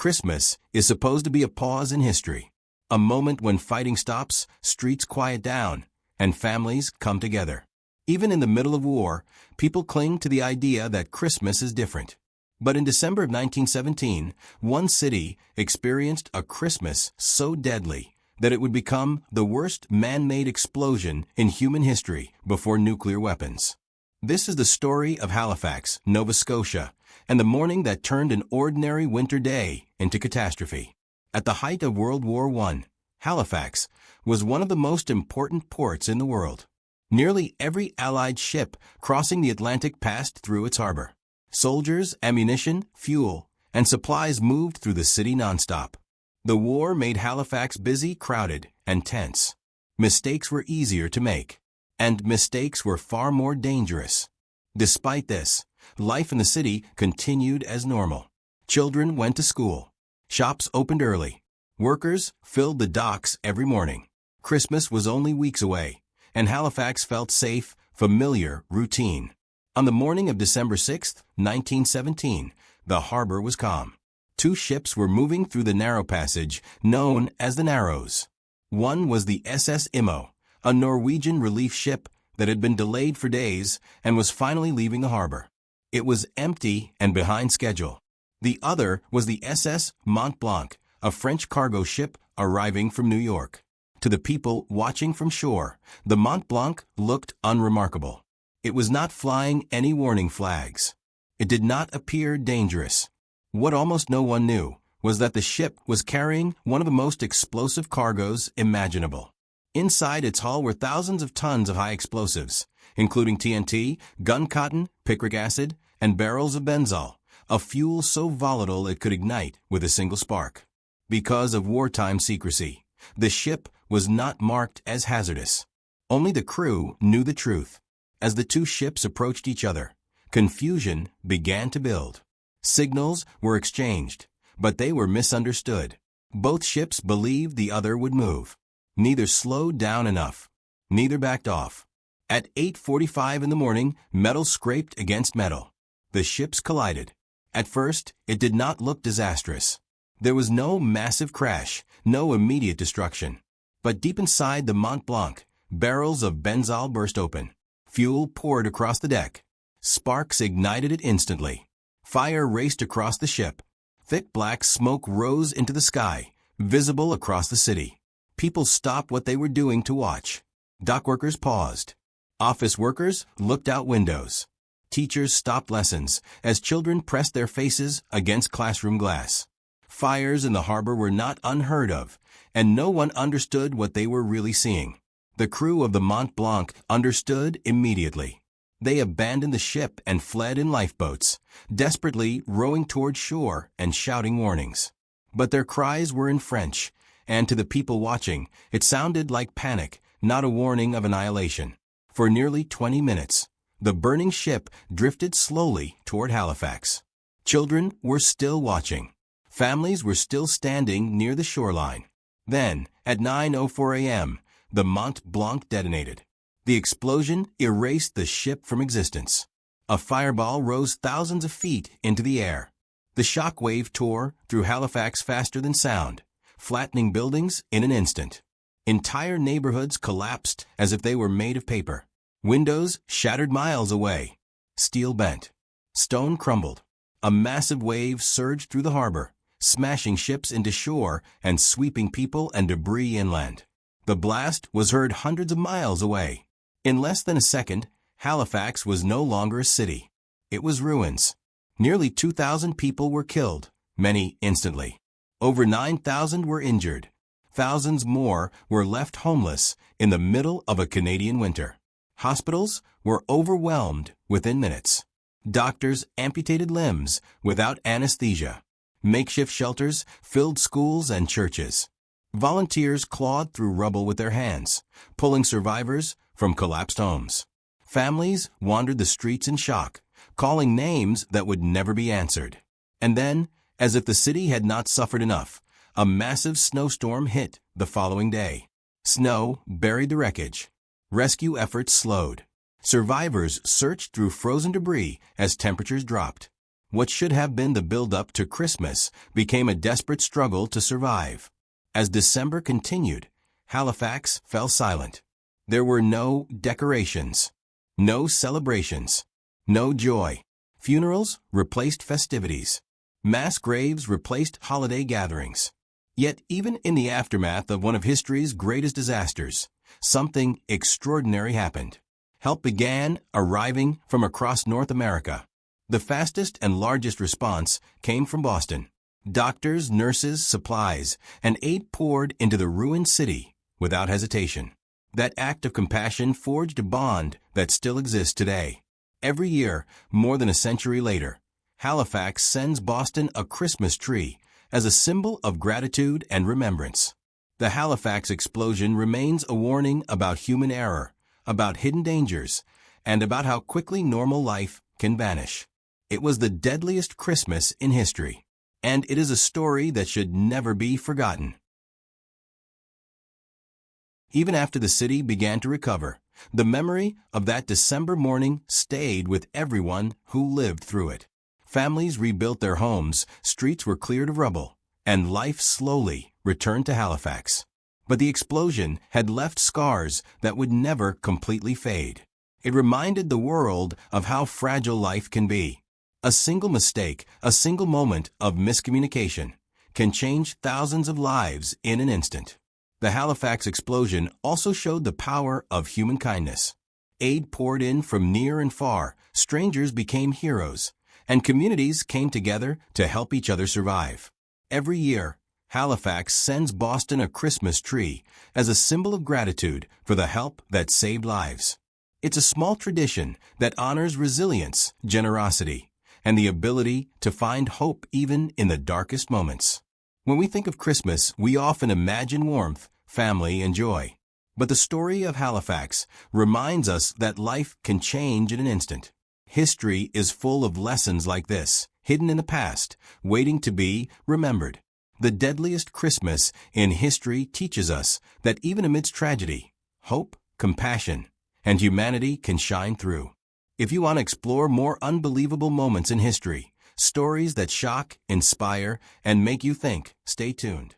Christmas is supposed to be a pause in history, a moment when fighting stops, streets quiet down, and families come together. Even in the middle of war, people cling to the idea that Christmas is different. But in December of 1917, one city experienced a Christmas so deadly that it would become the worst man-made explosion in human history before nuclear weapons. This is the story of Halifax, Nova Scotia, and the morning that turned an ordinary winter day into catastrophe. At the height of World War I, Halifax was one of the most important ports in the world. Nearly every Allied ship crossing the Atlantic passed through its harbor. Soldiers, ammunition, fuel, and supplies moved through the city nonstop. The war made Halifax busy, crowded, and tense. Mistakes were easier to make, and mistakes were far more dangerous. Despite this, life in the city continued as normal. Children went to school. Shops opened early. Workers filled the docks every morning. Christmas was only weeks away, and Halifax felt safe, familiar, routine. On the morning of December 6, 1917, the harbor was calm. Two ships were moving through the narrow passage known as the Narrows. One was the SS Imo, a Norwegian relief ship that had been delayed for days and was finally leaving the harbor. It was empty and behind schedule. The other was the SS Mont Blanc, a French cargo ship arriving from New York. To the people watching from shore, the Mont Blanc looked unremarkable. It was not flying any warning flags. It did not appear dangerous. What almost no one knew was that the ship was carrying one of the most explosive cargoes imaginable. Inside its hull were thousands of tons of high explosives, including TNT, gun cotton, picric acid, and barrels of benzol, a fuel so volatile it could ignite with a single spark. Because of wartime secrecy, the ship was not marked as hazardous. Only the crew knew the truth. As the two ships approached each other, confusion began to build. Signals were exchanged, but they were misunderstood. Both ships believed the other would move. Neither slowed down enough. Neither backed off. At 8:45 in the morning, metal scraped against metal. The ships collided. At first, it did not look disastrous. There was no massive crash, no immediate destruction. But deep inside the Mont Blanc, barrels of benzol burst open. Fuel poured across the deck. Sparks ignited it instantly. Fire raced across the ship. Thick black smoke rose into the sky, visible across the city. People stopped what they were doing to watch. Dockworkers paused. Office workers looked out windows. Teachers stopped lessons as children pressed their faces against classroom glass. Fires in the harbor were not unheard of, and no one understood what they were really seeing. The crew of the Mont Blanc understood immediately. They abandoned the ship and fled in lifeboats, desperately rowing toward shore and shouting warnings. But their cries were in French, and to the people watching, it sounded like panic, not a warning of annihilation. For nearly 20 minutes, the burning ship drifted slowly toward Halifax. Children were still watching. Families were still standing near the shoreline. Then, at 9:04 a.m., the Mont Blanc detonated. The explosion erased the ship from existence. A fireball rose thousands of feet into the air. The shock wave tore through Halifax faster than sound, flattening buildings in an instant. Entire neighborhoods collapsed as if they were made of paper. Windows shattered miles away. Steel bent. Stone crumbled. A massive wave surged through the harbor, smashing ships into shore and sweeping people and debris inland. The blast was heard hundreds of miles away. In less than a second, Halifax was no longer a city. It was ruins. Nearly 2,000 people were killed, many instantly. Over 9,000 were injured. Thousands more were left homeless in the middle of a Canadian winter. Hospitals were overwhelmed within minutes. Doctors amputated limbs without anesthesia. Makeshift shelters filled schools and churches. Volunteers clawed through rubble with their hands, pulling survivors from collapsed homes. Families wandered the streets in shock, calling names that would never be answered. And then, as if the city had not suffered enough, a massive snowstorm hit the following day. Snow buried the wreckage. Rescue efforts slowed. Survivors searched through frozen debris as temperatures dropped. What should have been the build-up to Christmas became a desperate struggle to survive. As December continued, Halifax fell silent. There were no decorations, no celebrations, no joy. Funerals replaced festivities. Mass graves replaced holiday gatherings. Yet even in the aftermath of one of history's greatest disasters, something extraordinary happened. Help began arriving from across North America. The fastest and largest response came from Boston. Doctors, nurses, supplies, and aid poured into the ruined city without hesitation. That act of compassion forged a bond that still exists today. Every year, more than a century later, Halifax sends Boston a Christmas tree as a symbol of gratitude and remembrance. The Halifax Explosion remains a warning about human error, about hidden dangers, and about how quickly normal life can vanish. It was the deadliest Christmas in history, and it is a story that should never be forgotten. Even after the city began to recover, the memory of that December morning stayed with everyone who lived through it. Families rebuilt their homes, streets were cleared of rubble, and life slowly returned to Halifax. But the explosion had left scars that would never completely fade. It reminded the world of how fragile life can be. A single mistake, a single moment of miscommunication, can change thousands of lives in an instant. The Halifax Explosion also showed the power of human kindness. Aid poured in from near and far, strangers became heroes, and communities came together to help each other survive. Every year, Halifax sends Boston a Christmas tree as a symbol of gratitude for the help that saved lives. It's a small tradition that honors resilience, generosity, and the ability to find hope even in the darkest moments. When we think of Christmas, we often imagine warmth, family, and joy. But the story of Halifax reminds us that life can change in an instant. History is full of lessons like this, hidden in the past, waiting to be remembered. The deadliest Christmas in history teaches us that even amidst tragedy, hope, compassion, and humanity can shine through. If you want to explore more unbelievable moments in history, stories that shock, inspire, and make you think, stay tuned.